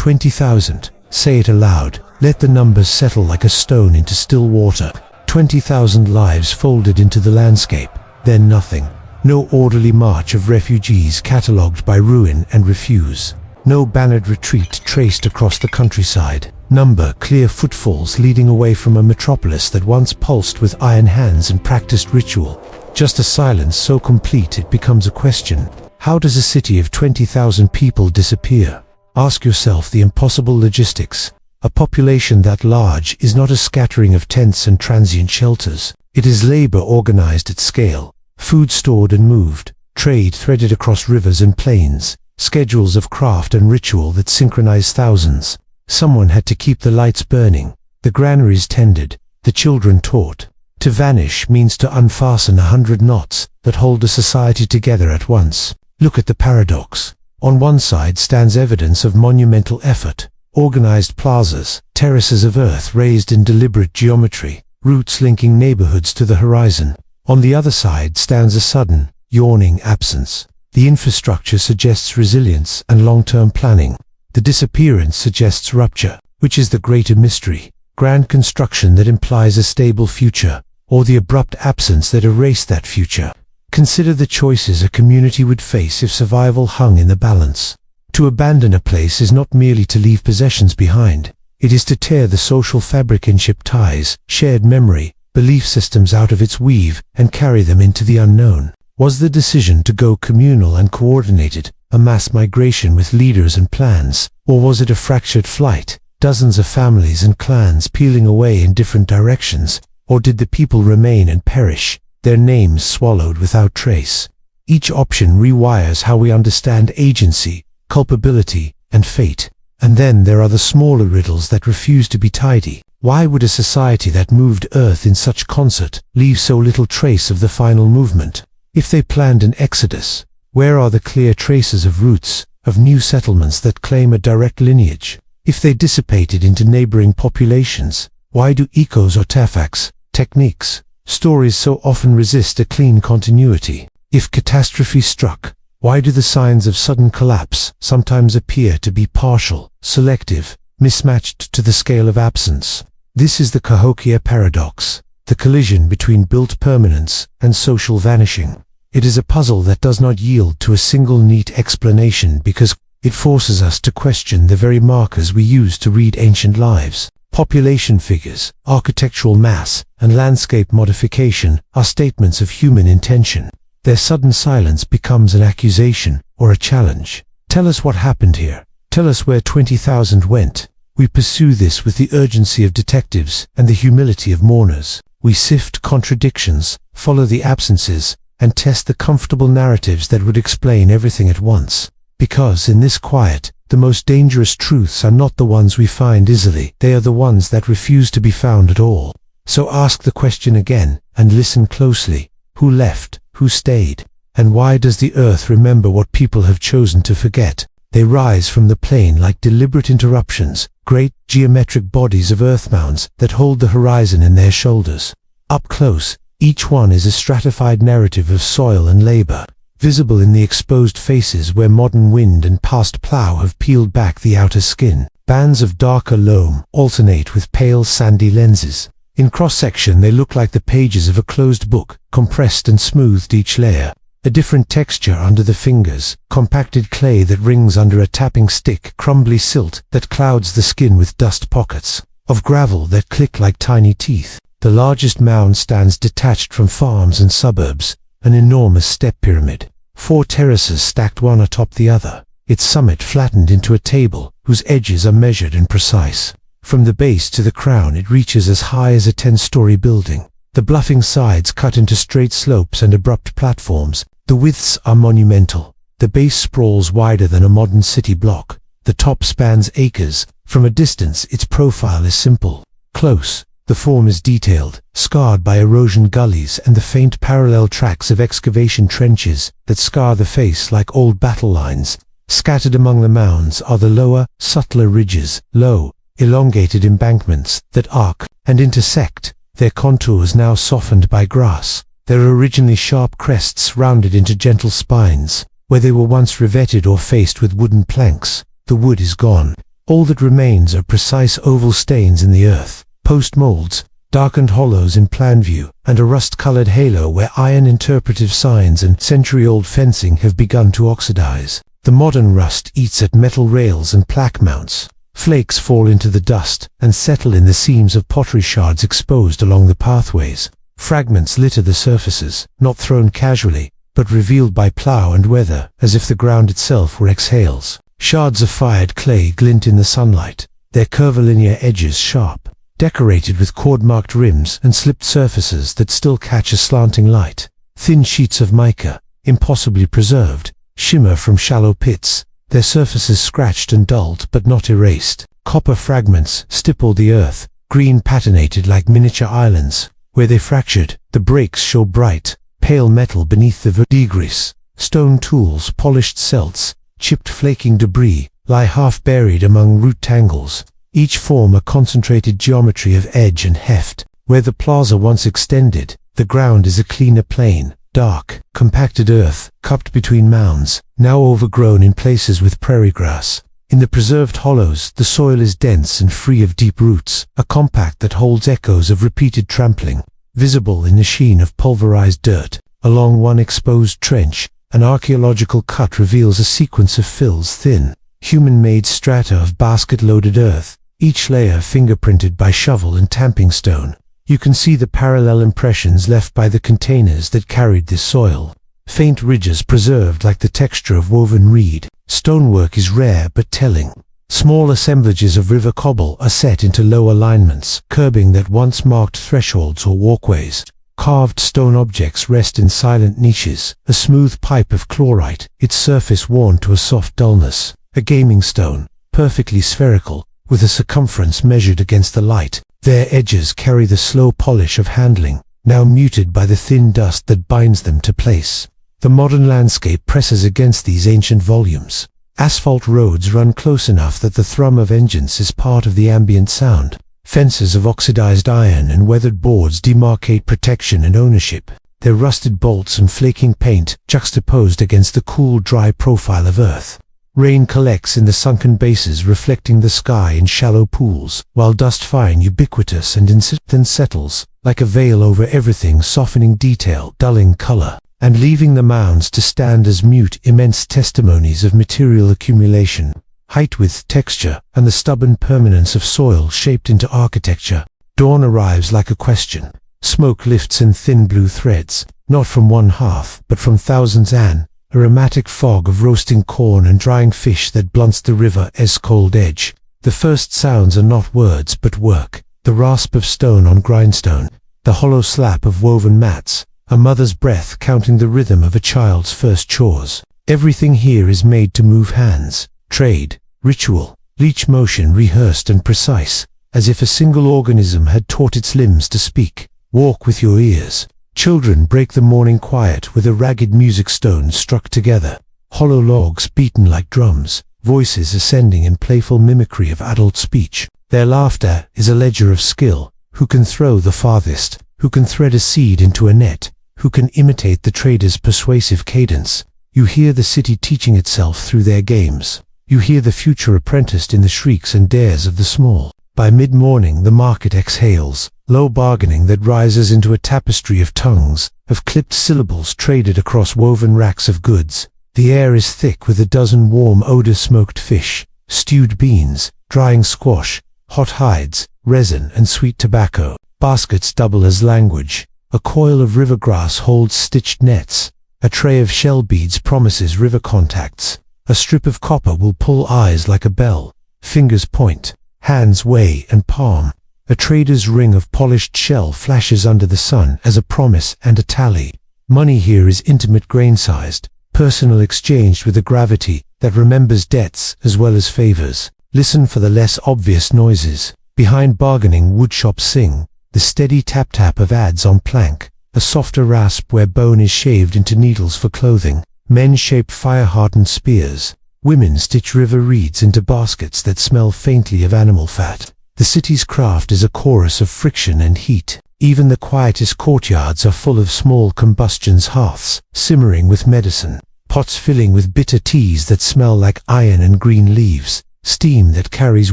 20,000. Say it aloud. Let the numbers settle like a stone into still water. 20,000 lives folded into the landscape. Then nothing. No orderly march of refugees catalogued by ruin and refuse. No bannered retreat traced across the countryside. Number clear footfalls leading away from a metropolis that once pulsed with iron hands and practiced ritual. Just a silence so complete it becomes a question. How does a city of 20,000 people disappear? Ask yourself the impossible logistics. A population that large is not a scattering of tents and transient shelters. It is labor organized at scale, food stored and moved, trade threaded across rivers and plains, schedules of craft and ritual that synchronize thousands. Someone had to keep the lights burning, the granaries tended, the children taught. To vanish means to unfasten 100 knots that hold a society together at once. Look at the paradox. On one side stands evidence of monumental effort, organized plazas, terraces of earth raised in deliberate geometry, routes linking neighborhoods to the horizon. On the other side stands a sudden, yawning absence. The infrastructure suggests resilience and long-term planning. The disappearance suggests rupture, which is the greater mystery. Grand construction that implies a stable future, or the abrupt absence that erased that future. Consider the choices a community would face if survival hung in the balance. To abandon a place is not merely to leave possessions behind. It is to tear the social fabric and ship ties, shared memory, belief systems out of its weave and carry them into the unknown. Was the decision to go communal and coordinated, a mass migration with leaders and plans, or was it a fractured flight, dozens of families and clans peeling away in different directions, or did the people remain and perish, their names swallowed without trace? Each option rewires how we understand agency, culpability, and fate. And then there are the smaller riddles that refuse to be tidy. Why would a society that moved Earth in such concert leave so little trace of the final movement? If they planned an exodus, where are the clear traces of roots, of new settlements that claim a direct lineage? If they dissipated into neighboring populations, why do echoes, artifacts, techniques, stories so often resist a clean continuity? If catastrophe struck, why do the signs of sudden collapse sometimes appear to be partial, selective, mismatched to the scale of absence? This is the Cahokia paradox, the collision between built permanence and social vanishing. It is a puzzle that does not yield to a single neat explanation because it forces us to question the very markers we use to read ancient lives. Population figures, architectural mass, and landscape modification are statements of human intention. Their sudden silence becomes an accusation or a challenge. Tell us what happened here. Tell us where 20,000 went. We pursue this with the urgency of detectives and the humility of mourners. We sift contradictions, follow the absences, and test the comfortable narratives that would explain everything at once. Because in this quiet, the most dangerous truths are not the ones we find easily. They are the ones that refuse to be found at all. So ask the question again, and listen closely. Who left? Who stayed? And why does the earth remember what people have chosen to forget? They rise from the plain like deliberate interruptions, great geometric bodies of earth mounds that hold the horizon in their shoulders. Up close, each one is a stratified narrative of soil and labor, visible in the exposed faces where modern wind and past plow have peeled back the outer skin. Bands of darker loam alternate with pale sandy lenses. In cross-section they look like the pages of a closed book, compressed and smoothed each layer. A different texture under the fingers, compacted clay that rings under a tapping stick, crumbly silt that clouds the skin with dust pockets, of gravel that click like tiny teeth. The largest mound stands detached from farms and suburbs, an enormous step pyramid. 4 terraces stacked one atop the other, its summit flattened into a table whose edges are measured and precise. From the base to the crown it reaches as high as a 10-story building. The bluffing sides cut into straight slopes and abrupt platforms. The widths are monumental. The base sprawls wider than a modern city block. The top spans acres. From a distance its profile is simple. Close, the form is detailed, scarred by erosion gullies and the faint parallel tracks of excavation trenches that scar the face like old battle lines. Scattered among the mounds are the lower, subtler ridges, low, elongated embankments that arc and intersect, their contours now softened by grass. Their originally sharp crests rounded into gentle spines. Where they were once revetted or faced with wooden planks, the wood is gone. All that remains are precise oval stains in the earth, post-molds, darkened hollows in plan view, and a rust-colored halo where iron interpretive signs and century-old fencing have begun to oxidize. The modern rust eats at metal rails and plaque mounts. Flakes fall into the dust and settle in the seams of pottery shards exposed along the pathways. Fragments litter the surfaces, not thrown casually, but revealed by plow and weather, as if the ground itself were exhales. Shards of fired clay glint in the sunlight, their curvilinear edges sharp, decorated with cord-marked rims and slipped surfaces that still catch a slanting light. Thin sheets of mica, impossibly preserved, shimmer from shallow pits, their surfaces scratched and dulled but not erased. Copper fragments stipple the earth, green patinated like miniature islands. Where they fractured, the breaks show bright, pale metal beneath the verdigris. Stone tools, polished celts, chipped flaking debris, lie half-buried among root tangles. Each form a concentrated geometry of edge and heft. Where the plaza once extended, the ground is a cleaner plain, dark, compacted earth, cupped between mounds, now overgrown in places with prairie grass. In the preserved hollows, the soil is dense and free of deep roots, a compact that holds echoes of repeated trampling. Visible in the sheen of pulverized dirt, along one exposed trench, an archaeological cut reveals a sequence of fills thin, human-made strata of basket-loaded earth, each layer fingerprinted by shovel and tamping stone. You can see the parallel impressions left by the containers that carried this soil. Faint ridges preserved like the texture of woven reed. Stonework is rare but telling. Small assemblages of river cobble are set into low alignments, curbing that once marked thresholds or walkways. Carved stone objects rest in silent niches, a smooth pipe of chlorite, its surface worn to a soft dullness. A gaming stone, perfectly spherical, with a circumference measured against the light. Their edges carry the slow polish of handling, now muted by the thin dust that binds them to place. The modern landscape presses against these ancient volumes. Asphalt roads run close enough that the thrum of engines is part of the ambient sound. Fences of oxidized iron and weathered boards demarcate protection and ownership, their rusted bolts and flaking paint juxtaposed against the cool, dry profile of earth. Rain collects in the sunken bases, reflecting the sky in shallow pools, while dust fine, ubiquitous and insistent settles, like a veil over everything, softening detail, dulling color, and leaving the mounds to stand as mute, immense testimonies of material accumulation. Height, width, texture, and the stubborn permanence of soil shaped into architecture. Dawn arrives like a question. Smoke lifts in thin blue threads, not from one hearth, but from thousands, an aromatic fog of roasting corn and drying fish that blunts the river's cold edge. The first sounds are not words but work, the rasp of stone on grindstone, the hollow slap of woven mats, a mother's breath counting the rhythm of a child's first chores. Everything here is made to move hands, trade, ritual, leech motion rehearsed and precise, as if a single organism had taught its limbs to speak. Walk with your ears. Children break the morning quiet with a ragged music stone struck together. Hollow logs beaten like drums, voices ascending in playful mimicry of adult speech. Their laughter is a ledger of skill. Who can throw the farthest? Who can thread a seed into a net? Who can imitate the trader's persuasive cadence? You hear the city teaching itself through their games. You hear the future apprenticed in the shrieks and dares of the small. By mid-morning the market exhales, low bargaining that rises into a tapestry of tongues, of clipped syllables traded across woven racks of goods. The air is thick with a dozen warm odor-smoked fish, stewed beans, drying squash, hot hides, resin and sweet tobacco. Baskets double as language. A coil of river grass holds stitched nets. A tray of shell beads promises river contacts. A strip of copper will pull eyes like a bell. Fingers point, hands weigh and palm. A trader's ring of polished shell flashes under the sun as a promise and a tally. Money here is intimate, grain-sized, personal, exchanged with a gravity that remembers debts as well as favors. Listen for the less obvious noises. Behind bargaining, woodshops sing, the steady tap-tap of adze on plank, a softer rasp where bone is shaved into needles for clothing. Men shape fire-hardened spears. Women stitch river reeds into baskets that smell faintly of animal fat. The city's craft is a chorus of friction and heat. Even the quietest courtyards are full of small combustions, hearths simmering with medicine, pots filling with bitter teas that smell like iron and green leaves. steam that carries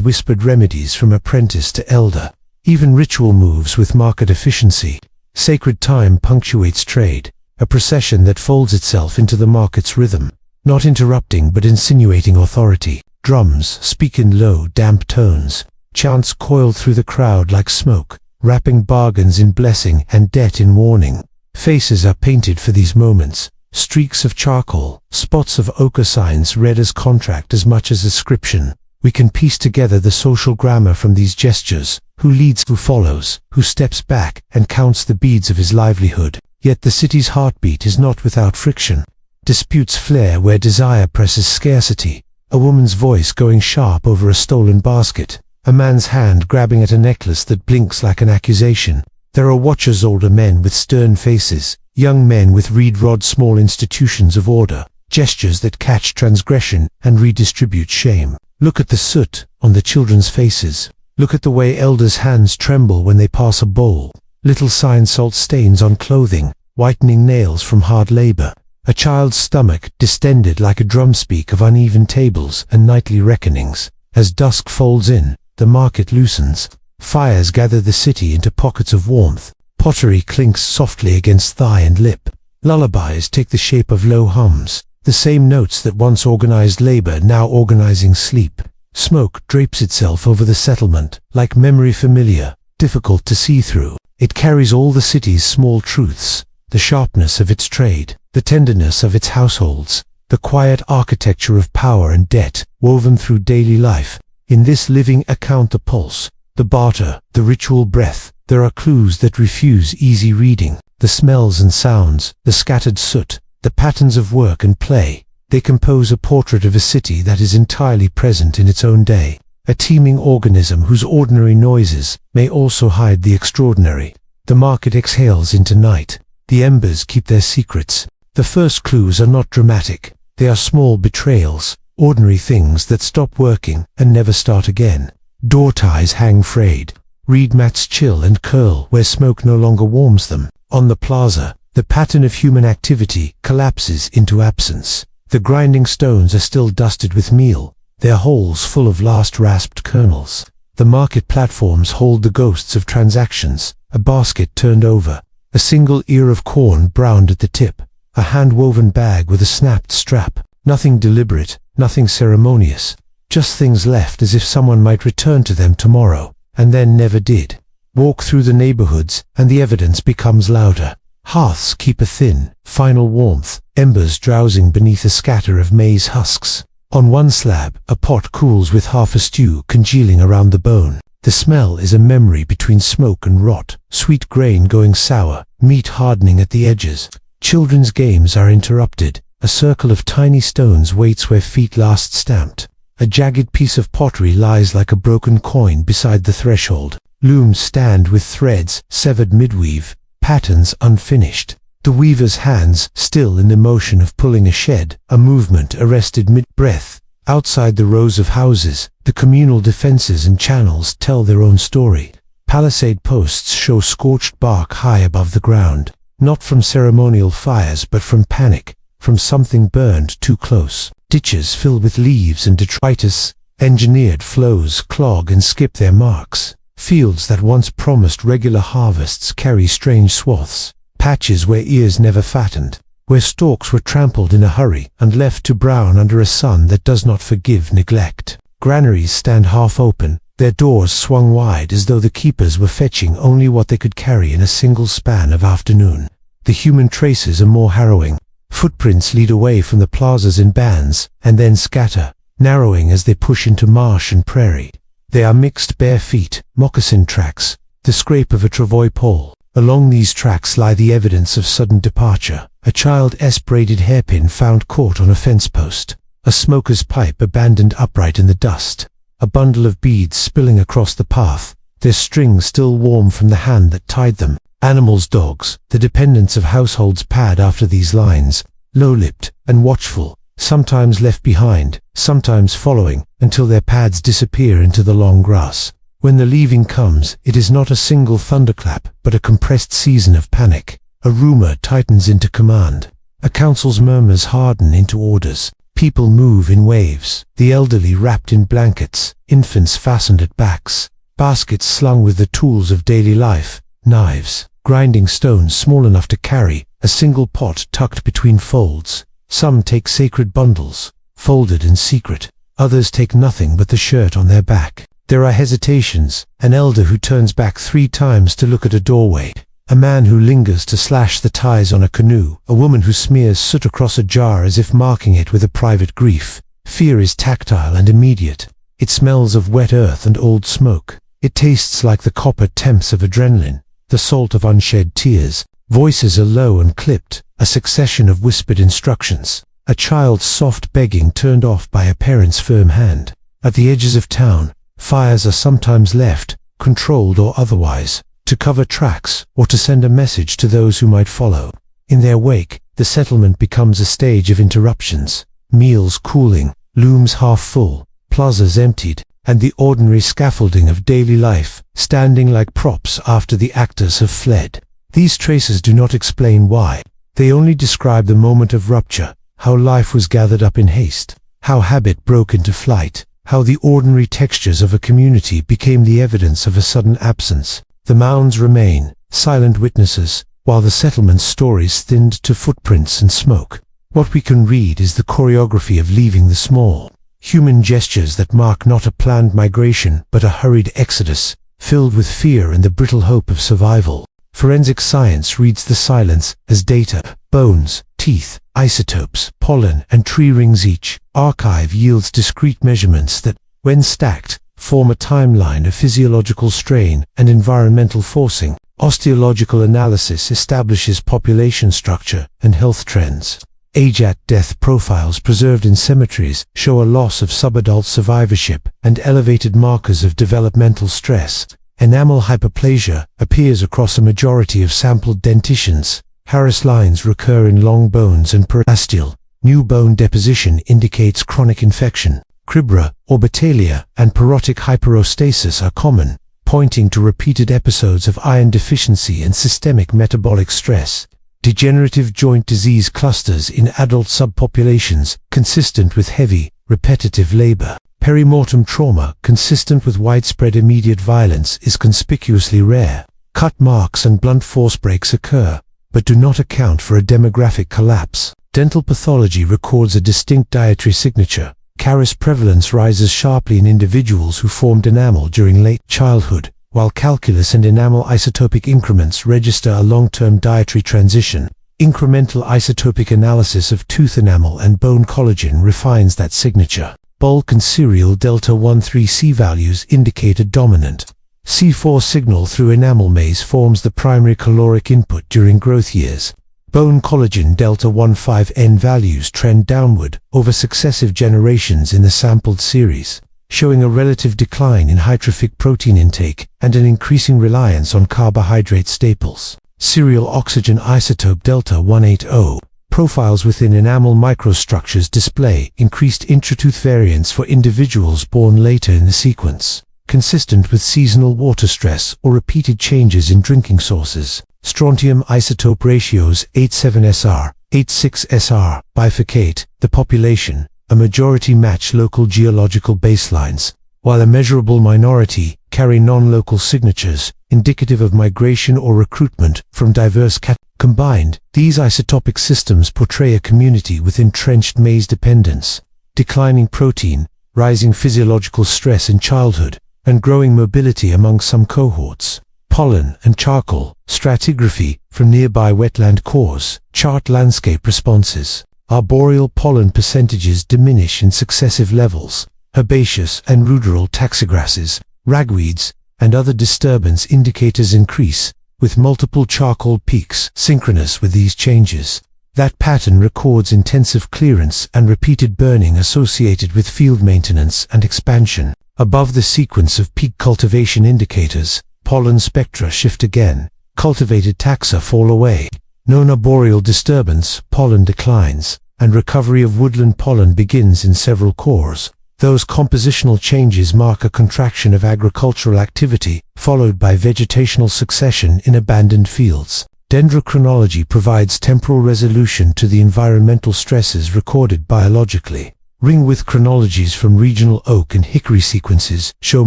whispered remedies from apprentice to elder. Even ritual moves with market efficiency. Sacred time punctuates trade, a procession that folds itself into the market's rhythm, not interrupting but insinuating authority. Drums speak in low, damp tones. Chants coil through the crowd like smoke, wrapping bargains in blessing and debt in warning. Faces are painted for these moments. Streaks of charcoal, spots of ochre signs read as contract as much as ascription. We can piece together the social grammar from these gestures. Who leads, who follows, who steps back and counts the beads of his livelihood. Yet the city's heartbeat is not without friction. Disputes flare where desire presses scarcity. A woman's voice going sharp over a stolen basket. A man's hand grabbing at a necklace that blinks like an accusation. There are watchers, older men with stern faces, young men with reed rod, small institutions of order, gestures that catch transgression and redistribute shame. Look at the soot on the children's faces. Look at the way elders' hands tremble when they pass a bowl. Little sign salt stains on clothing, whitening nails from hard labor. A child's stomach distended like a drumspeak of uneven tables and nightly reckonings. As dusk folds in, the market loosens. Fires gather the city into pockets of warmth. Pottery clinks softly against thigh and lip. Lullabies take the shape of low hums, the same notes that once organized labor now organizing sleep. Smoke drapes itself over the settlement, like memory familiar, difficult to see through. It carries all the city's small truths, the sharpness of its trade, the tenderness of its households, the quiet architecture of power and debt, woven through daily life. In this living account, the pulse, the barter, the ritual breath, there are clues that refuse easy reading. The smells and sounds, the scattered soot, the patterns of work and play. They compose a portrait of a city that is entirely present in its own day, a teeming organism whose ordinary noises may also hide the extraordinary. The market exhales into night. The embers keep their secrets. The first clues are not dramatic. They are small betrayals, ordinary things that stop working and never start again. Door ties hang frayed. Reed mats chill and curl where smoke no longer warms them. On the plaza, the pattern of human activity collapses into absence. The grinding stones are still dusted with meal, their holes full of last rasped kernels. The market platforms hold the ghosts of transactions, a basket turned over, a single ear of corn browned at the tip, a hand-woven bag with a snapped strap. Nothing deliberate, nothing ceremonious, just things left as if someone might return to them tomorrow, and then never did. Walk through the neighborhoods, and the evidence becomes louder. Hearths keep a thin, final warmth, embers drowsing beneath a scatter of maize husks. On one slab, a pot cools with half a stew congealing around the bone. The smell is a memory between smoke and rot, sweet grain going sour, meat hardening at the edges. Children's games are interrupted. A circle of tiny stones waits where feet last stamped. A jagged piece of pottery lies like a broken coin beside the threshold. Looms stand with threads severed midweave, patterns unfinished. The weaver's hands still in the motion of pulling a shed, a movement arrested mid-breath. Outside the rows of houses, the communal defenses and channels tell their own story. Palisade posts show scorched bark high above the ground, not from ceremonial fires but from panic, from something burned too close. Ditches filled with leaves and detritus, engineered flows clog and skip their marks. Fields that once promised regular harvests carry strange swaths, patches where ears never fattened, where stalks were trampled in a hurry and left to brown under a sun that does not forgive neglect. Granaries stand half open, their doors swung wide as though the keepers were fetching only what they could carry in a single span of afternoon. The human traces are more harrowing. Footprints lead away from the plazas in bands, and then scatter, narrowing as they push into marsh and prairie. They are mixed bare feet, moccasin tracks, the scrape of a travois pole. Along these tracks lie the evidence of sudden departure. A child's braided hairpin found caught on a fence post. A smoker's pipe abandoned upright in the dust. A bundle of beads spilling across the path, their strings still warm from the hand that tied them. Animals, dogs, the dependents of households pad after these lines, low-lipped and watchful, sometimes left behind, sometimes following, until their pads disappear into the long grass. When the leaving comes, it is not a single thunderclap, but a compressed season of panic. A rumor tightens into command. A council's murmurs harden into orders. People move in waves, the elderly wrapped in blankets, infants fastened at backs, baskets slung with the tools of daily life, knives, grinding stones small enough to carry, a single pot tucked between folds. Some take sacred bundles, folded in secret. Others take nothing but the shirt on their back. There are hesitations, an elder who turns back 3 times to look at a doorway, a man who lingers to slash the ties on a canoe, a woman who smears soot across a jar as if marking it with a private grief. Fear is tactile and immediate. It smells of wet earth and old smoke. It tastes like the copper temps of adrenaline, the salt of unshed tears. Voices are low and clipped, a succession of whispered instructions. A child's soft begging turned off by a parent's firm hand. At the edges of town, fires are sometimes left, controlled or otherwise, to cover tracks or to send a message to those who might follow. In their wake, the settlement becomes a stage of interruptions, meals cooling, looms half full, plazas emptied, and the ordinary scaffolding of daily life standing like props after the actors have fled. These traces do not explain why. They only describe the moment of rupture, how life was gathered up in haste, how habit broke into flight, how the ordinary textures of a community became the evidence of a sudden absence. The mounds remain, silent witnesses, while the settlement's stories thinned to footprints and smoke. What we can read is the choreography of leaving the small, human gestures that mark not a planned migration but a hurried exodus, filled with fear and the brittle hope of survival. Forensic science reads the silence as data, bones, teeth, isotopes, pollen, and tree rings. Each archive yields discrete measurements that, when stacked, form a timeline of physiological strain and environmental forcing. Osteological analysis establishes population structure and health trends. Age-at-death profiles preserved in cemeteries show a loss of subadult survivorship and elevated markers of developmental stress. Enamel hyperplasia appears across a majority of sampled dentitions. Harris lines recur in long bones and periosteal. New bone deposition indicates chronic infection. Cribra, orbitalia, and porotic hyperostasis are common, pointing to repeated episodes of iron deficiency and systemic metabolic stress. Degenerative joint disease clusters in adult subpopulations, consistent with heavy, repetitive labor. Perimortem trauma, consistent with widespread immediate violence, is conspicuously rare. Cut marks and blunt force breaks occur, but do not account for a demographic collapse. Dental pathology records a distinct dietary signature. Caries prevalence rises sharply in individuals who formed enamel during late childhood, while calculus and enamel isotopic increments register a long-term dietary transition. Incremental isotopic analysis of tooth enamel and bone collagen refines that signature. Bulk and serial delta-1,3C values indicate a dominant C4 signal through enamel maze forms the primary caloric input during growth years. Bone collagen delta-1,5N values trend downward over successive generations in the sampled series, showing a relative decline in hydrophic protein intake and an increasing reliance on carbohydrate staples. Serial oxygen isotope delta-180 profiles within enamel microstructures display increased intratooth variance for individuals born later in the sequence, consistent with seasonal water stress or repeated changes in drinking sources. Strontium isotope ratios 87SR, 86SR bifurcate the population. A majority match local geological baselines, while a measurable minority carry non-local signatures, indicative of migration or recruitment from diverse Combined, these isotopic systems portray a community with entrenched maze dependence, declining protein, rising physiological stress in childhood, and growing mobility among some cohorts. Pollen and charcoal stratigraphy from nearby wetland cores chart landscape responses. Arboreal pollen percentages diminish in successive levels. Herbaceous and ruderal taxigrasses, ragweeds, and other disturbance indicators increase, with multiple charcoal peaks synchronous with these changes. That pattern records intensive clearance and repeated burning associated with field maintenance and expansion. Above the sequence of peak cultivation indicators, pollen spectra shift again. Cultivated taxa fall away. Non-arboreal disturbance, pollen declines, and recovery of woodland pollen begins in several cores. Those compositional changes mark a contraction of agricultural activity, followed by vegetational succession in abandoned fields. Dendrochronology provides temporal resolution to the environmental stresses recorded biologically. Ring-width chronologies from regional oak and hickory sequences show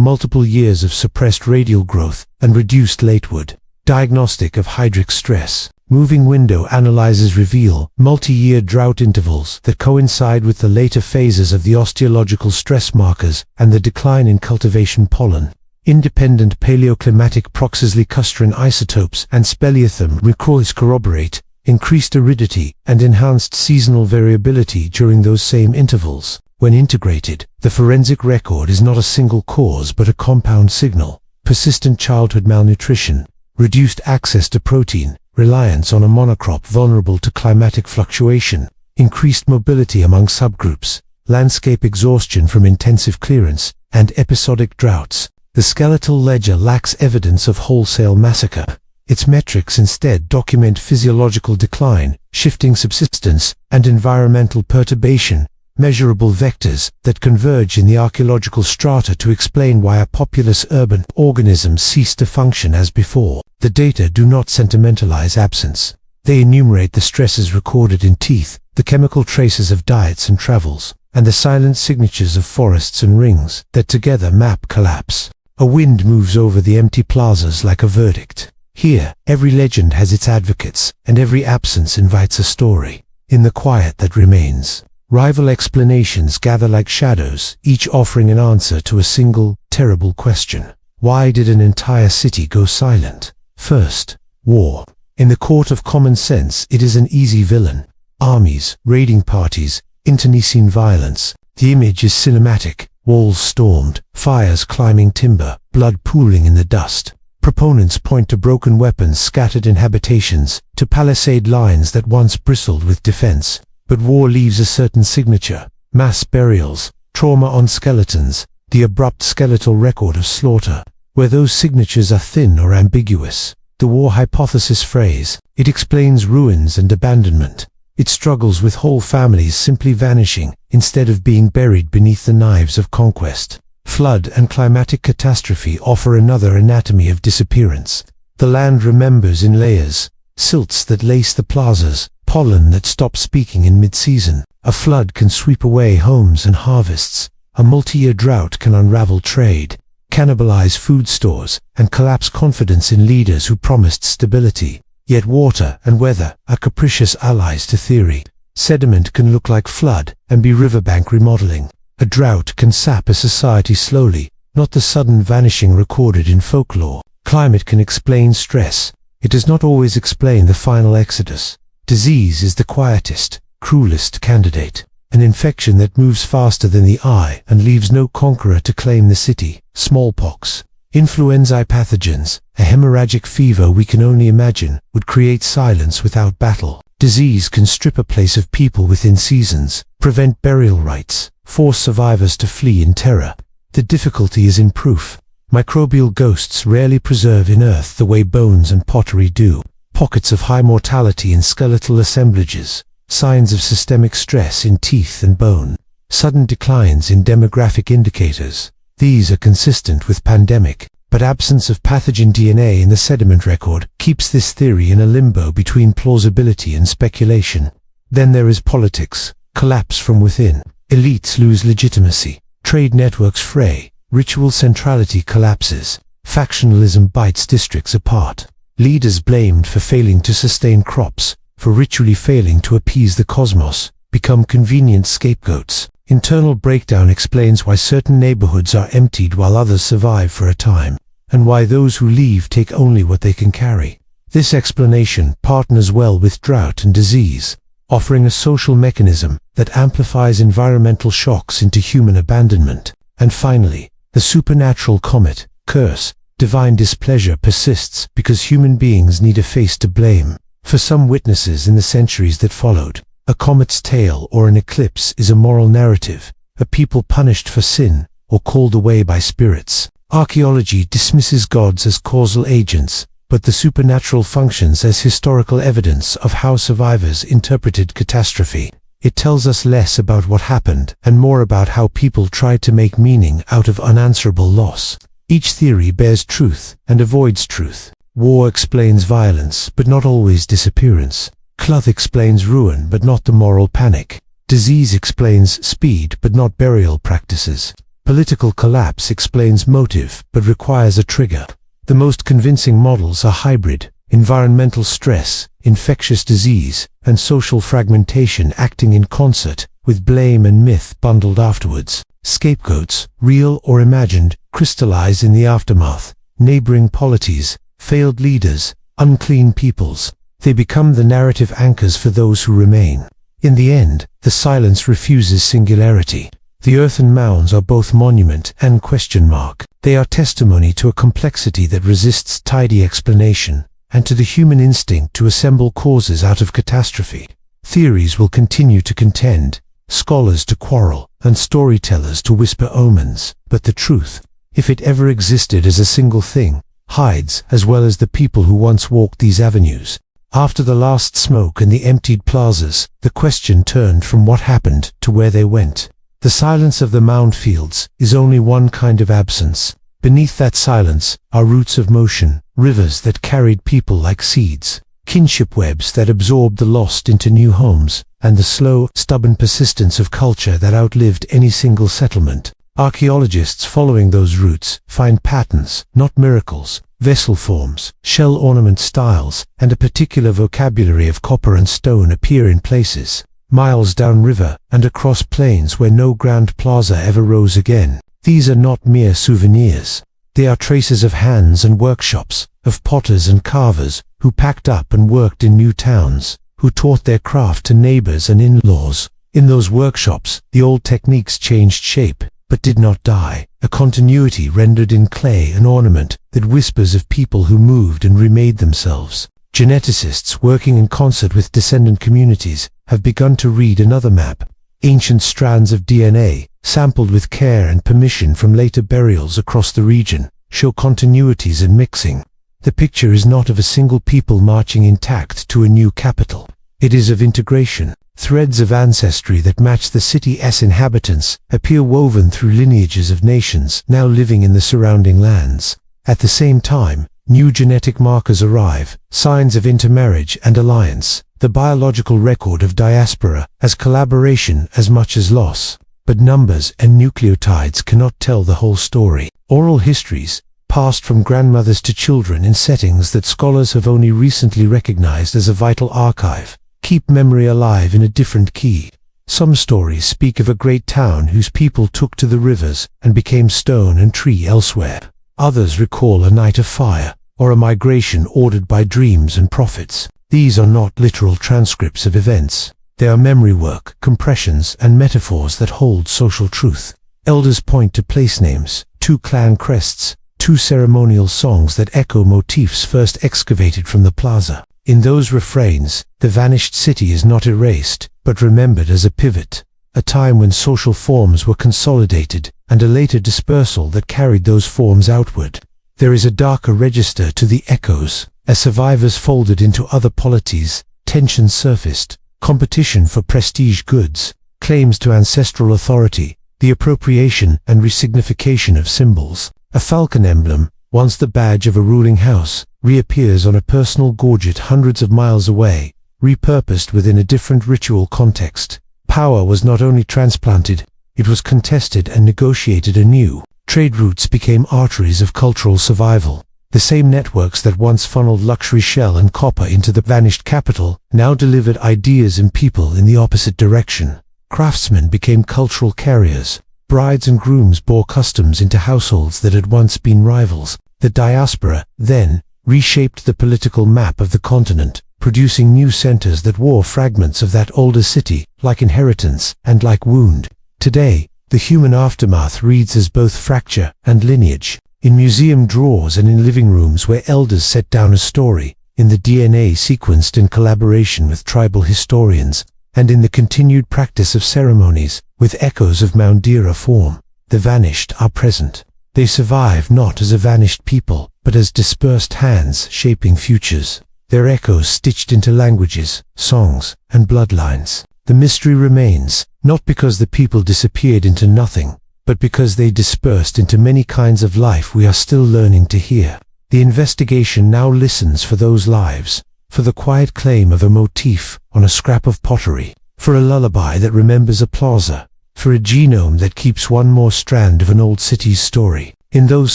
multiple years of suppressed radial growth and reduced latewood. Diagnostic of hydric stress. Moving window analyses reveal multi-year drought intervals that coincide with the later phases of the osteological stress markers and the decline in cultivation pollen. Independent paleoclimatic Proxys-Leucostrine isotopes and speleothem recoils corroborate increased aridity and enhanced seasonal variability during those same intervals. When integrated, the forensic record is not a single cause but a compound signal. Persistent childhood malnutrition, reduced access to protein, reliance on a monocrop vulnerable to climatic fluctuation, increased mobility among subgroups, landscape exhaustion from intensive clearance, and episodic droughts. The skeletal ledger lacks evidence of wholesale massacre. Its metrics instead document physiological decline, shifting subsistence, and environmental perturbation, measurable vectors that converge in the archaeological strata to explain why a populous urban organism ceased to function as before. The data do not sentimentalize absence. They enumerate the stresses recorded in teeth, the chemical traces of diets and travels, and the silent signatures of forests and rings that together map collapse. A wind moves over the empty plazas like a verdict. Here, every legend has its advocates, and every absence invites a story. In the quiet that remains, rival explanations gather like shadows, each offering an answer to a single, terrible question. Why did an entire city go silent? First, war. In the court of common sense, it is an easy villain. Armies, raiding parties, internecine violence. The image is cinematic. Walls stormed, fires climbing timber, blood pooling in the dust. Proponents point to broken weapons scattered in habitations, to palisade lines that once bristled with defense. But war leaves a certain signature: mass burials, trauma on skeletons, the abrupt skeletal record of slaughter. Where those signatures are thin or ambiguous, the war hypothesis phrase, it explains ruins and abandonment. It struggles with whole families simply vanishing, instead of being buried beneath the knives of conquest. Flood and climatic catastrophe offer another anatomy of disappearance. The land remembers in layers: silts that lace the plazas, pollen that stops speaking in mid-season. A flood can sweep away homes and harvests. A multi-year drought can unravel trade, cannibalize food stores, and collapse confidence in leaders who promised stability. Yet water and weather are capricious allies to theory. Sediment can look like flood and be riverbank remodeling. A drought can sap a society slowly, not the sudden vanishing recorded in folklore. Climate can explain stress. It does not always explain the final exodus. Disease is the quietest, cruelest candidate. An infection that moves faster than the eye and leaves no conqueror to claim the city. Smallpox. Influenzae pathogens, a hemorrhagic fever we can only imagine, would create silence without battle. Disease can strip a place of people within seasons, prevent burial rites, force survivors to flee in terror. The difficulty is in proof. Microbial ghosts rarely preserve in earth the way bones and pottery do. Pockets of high mortality in skeletal assemblages, signs of systemic stress in teeth and bone, sudden declines in demographic indicators. These are consistent with pandemic, but absence of pathogen DNA in the sediment record keeps this theory in a limbo between plausibility and speculation. Then there is politics. Collapse from within. Elites lose legitimacy. Trade networks fray. Ritual centrality collapses. Factionalism bites districts apart. Leaders blamed for failing to sustain crops, for ritually failing to appease the cosmos, become convenient scapegoats. Internal breakdown explains why certain neighborhoods are emptied while others survive for a time, and why those who leave take only what they can carry. This explanation partners well with drought and disease, offering a social mechanism that amplifies environmental shocks into human abandonment. And finally, the supernatural comet, curse, divine displeasure persists because human beings need a face to blame. For some witnesses in the centuries that followed, a comet's tail or an eclipse is a moral narrative, a people punished for sin or called away by spirits. Archaeology dismisses gods as causal agents, but the supernatural functions as historical evidence of how survivors interpreted catastrophe. It tells us less about what happened and more about how people tried to make meaning out of unanswerable loss. Each theory bears truth and avoids truth. War explains violence, but not always disappearance. Cloth explains ruin, but not the moral panic. Disease explains speed, but not burial practices. Political collapse explains motive, but requires a trigger. The most convincing models are hybrid: environmental stress, infectious disease, and social fragmentation acting in concert, with blame and myth bundled afterwards. Scapegoats, real or imagined, crystallize in the aftermath. Neighboring polities, failed leaders, unclean peoples. They become the narrative anchors for those who remain. In the end, the silence refuses singularity. The earthen mounds are both monument and question mark. They are testimony to a complexity that resists tidy explanation, and to the human instinct to assemble causes out of catastrophe. Theories will continue to contend, scholars to quarrel, and storytellers to whisper omens, but the truth, if it ever existed as a single thing, hides as well as the people who once walked these avenues. After the last smoke and the emptied plazas, the question turned from what happened to where they went. The silence of the mound fields is only one kind of absence. Beneath that silence are roots of motion, rivers that carried people like seeds, kinship webs that absorbed the lost into new homes, and the slow, stubborn persistence of culture that outlived any single settlement. Archaeologists following those roots find patterns, not miracles, vessel forms, shell ornament styles, and a particular vocabulary of copper and stone appear in places miles downriver and across plains where no grand plaza ever rose again. These are not mere souvenirs. They are traces of hands and workshops, of potters and carvers who packed up and worked in new towns, who taught their craft to neighbors and in-laws. In those workshops, the old techniques changed shape, but did not die, a continuity rendered in clay and ornament that whispers of people who moved and remade themselves. Geneticists working in concert with descendant communities have begun to read another map. Ancient strands of DNA, sampled with care and permission from later burials across the region, show continuities and mixing. The picture is not of a single people marching intact to a new capital. It is of integration. Threads of ancestry that match the city's inhabitants appear woven through lineages of nations now living in the surrounding lands. At the same time, new genetic markers arrive, signs of intermarriage and alliance, the biological record of diaspora as collaboration as much as loss. But numbers and nucleotides cannot tell the whole story. Oral histories, passed from grandmothers to children in settings that scholars have only recently recognized as a vital archive, keep memory alive in a different key. Some stories speak of a great town whose people took to the rivers and became stone and tree elsewhere. Others recall a night of fire, or a migration ordered by dreams and prophets. These are not literal transcripts of events. They are memory work, compressions, and metaphors that hold social truth. Elders point to place names, two clan crests, two ceremonial songs that echo motifs first excavated from the plaza. In those refrains, the vanished city is not erased, but remembered as a pivot, a time when social forms were consolidated, and a later dispersal that carried those forms outward. There is a darker register to the echoes. As survivors folded into other polities, tensions surfaced, competition for prestige goods, claims to ancestral authority, the appropriation and resignification of symbols. A falcon emblem, once the badge of a ruling house, reappears on a personal gorget hundreds of miles away, repurposed within a different ritual context. Power was not only transplanted, it was contested and negotiated anew. Trade routes became arteries of cultural survival. The same networks that once funneled luxury shell and copper into the vanished capital now delivered ideas and people in the opposite direction. Craftsmen became cultural carriers. Brides and grooms bore customs into households that had once been rivals. The diaspora, then, reshaped the political map of the continent, producing new centers that wore fragments of that older city, like inheritance and like wound. Today, the human aftermath reads as both fracture and lineage. In museum drawers and in living rooms where elders set down a story, in the DNA sequenced in collaboration with tribal historians, and in the continued practice of ceremonies, with echoes of Maundira form, the vanished are present. They survive not as a vanished people, but as dispersed hands shaping futures. Their echoes stitched into languages, songs, and bloodlines. The mystery remains, not because the people disappeared into nothing, but because they dispersed into many kinds of life we are still learning to hear. The investigation now listens for those lives, for the quiet claim of a motif on a scrap of pottery, for a lullaby that remembers a plaza, for a genome that keeps one more strand of an old city's story. In those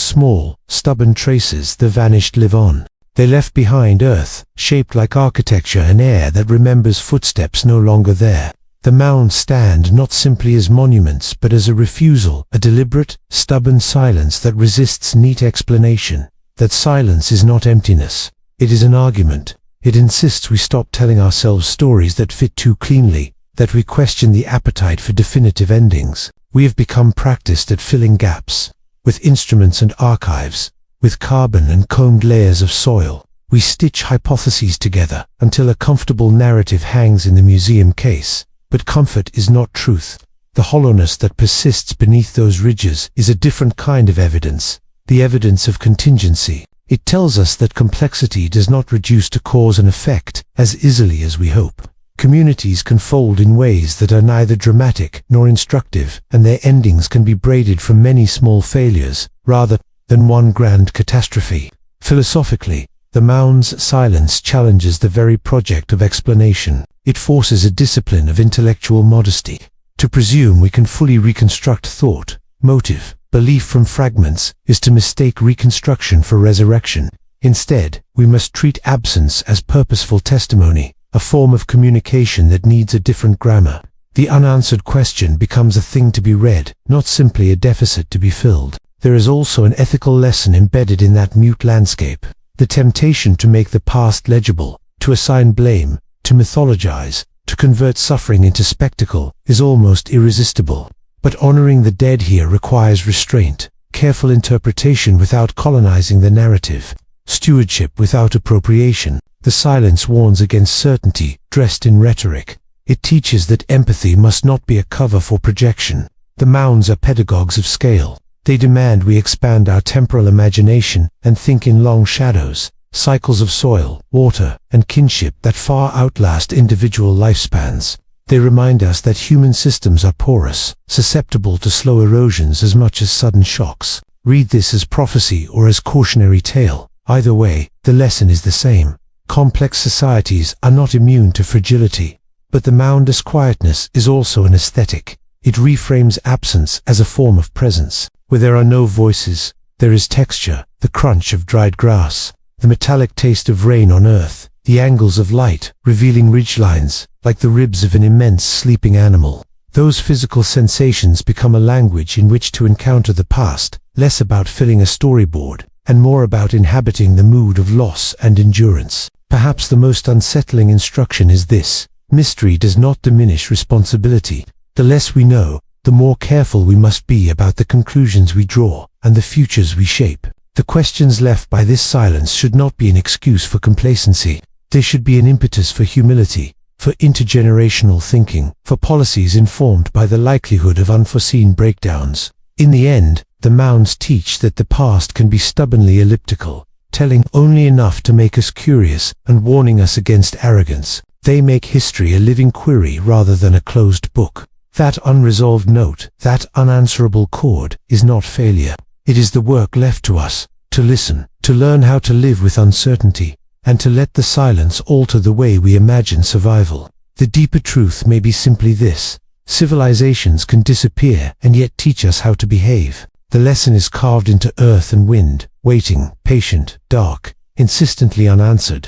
small, stubborn traces the vanished live on. They left behind earth, shaped like architecture, and air that remembers footsteps no longer there. The mounds stand not simply as monuments but as a refusal, a deliberate, stubborn silence that resists neat explanation. That silence is not emptiness. It is an argument. It insists we stop telling ourselves stories that fit too cleanly, that we question the appetite for definitive endings. We have become practiced at filling gaps. With instruments and archives, with carbon and combed layers of soil, we stitch hypotheses together until a comfortable narrative hangs in the museum case. But comfort is not truth. The hollowness that persists beneath those ridges is a different kind of evidence, the evidence of contingency. It tells us that complexity does not reduce to cause and effect as easily as we hope. Communities can fold in ways that are neither dramatic nor instructive, and their endings can be braided from many small failures, rather than one grand catastrophe. Philosophically, the mound's silence challenges the very project of explanation. It forces a discipline of intellectual modesty. To presume we can fully reconstruct thought, motive, belief from fragments is to mistake reconstruction for resurrection. Instead, we must treat absence as purposeful testimony, a form of communication that needs a different grammar. The unanswered question becomes a thing to be read, not simply a deficit to be filled. There is also an ethical lesson embedded in that mute landscape. The temptation to make the past legible, to assign blame, to mythologize, to convert suffering into spectacle, is almost irresistible. But honoring the dead here requires restraint, careful interpretation without colonizing the narrative, stewardship without appropriation. The silence warns against certainty, dressed in rhetoric. It teaches that empathy must not be a cover for projection. The mounds are pedagogues of scale. They demand we expand our temporal imagination and think in long shadows, cycles of soil, water, and kinship that far outlast individual lifespans. They remind us that human systems are porous, susceptible to slow erosions as much as sudden shocks. Read this as prophecy or as cautionary tale. Either way, the lesson is the same. Complex societies are not immune to fragility. But the mound's quietness is also an aesthetic. It reframes absence as a form of presence. Where there are no voices, there is texture, the crunch of dried grass, the metallic taste of rain on earth, the angles of light, revealing ridgelines, like the ribs of an immense sleeping animal. Those physical sensations become a language in which to encounter the past, less about filling a storyboard, and more about inhabiting the mood of loss and endurance. Perhaps the most unsettling instruction is this: mystery does not diminish responsibility. The less we know, the more careful we must be about the conclusions we draw and the futures we shape. The questions left by this silence should not be an excuse for complacency. They should be an impetus for humility, for intergenerational thinking, for policies informed by the likelihood of unforeseen breakdowns. In the end, the mounds teach that the past can be stubbornly elliptical, telling only enough to make us curious and warning us against arrogance. They make history a living query rather than a closed book. That unresolved note, that unanswerable chord, is not failure. It is the work left to us, to listen, to learn how to live with uncertainty, and to let the silence alter the way we imagine survival. The deeper truth may be simply this: civilizations can disappear and yet teach us how to behave. The lesson is carved into earth and wind, waiting, patient, dark, insistently unanswered.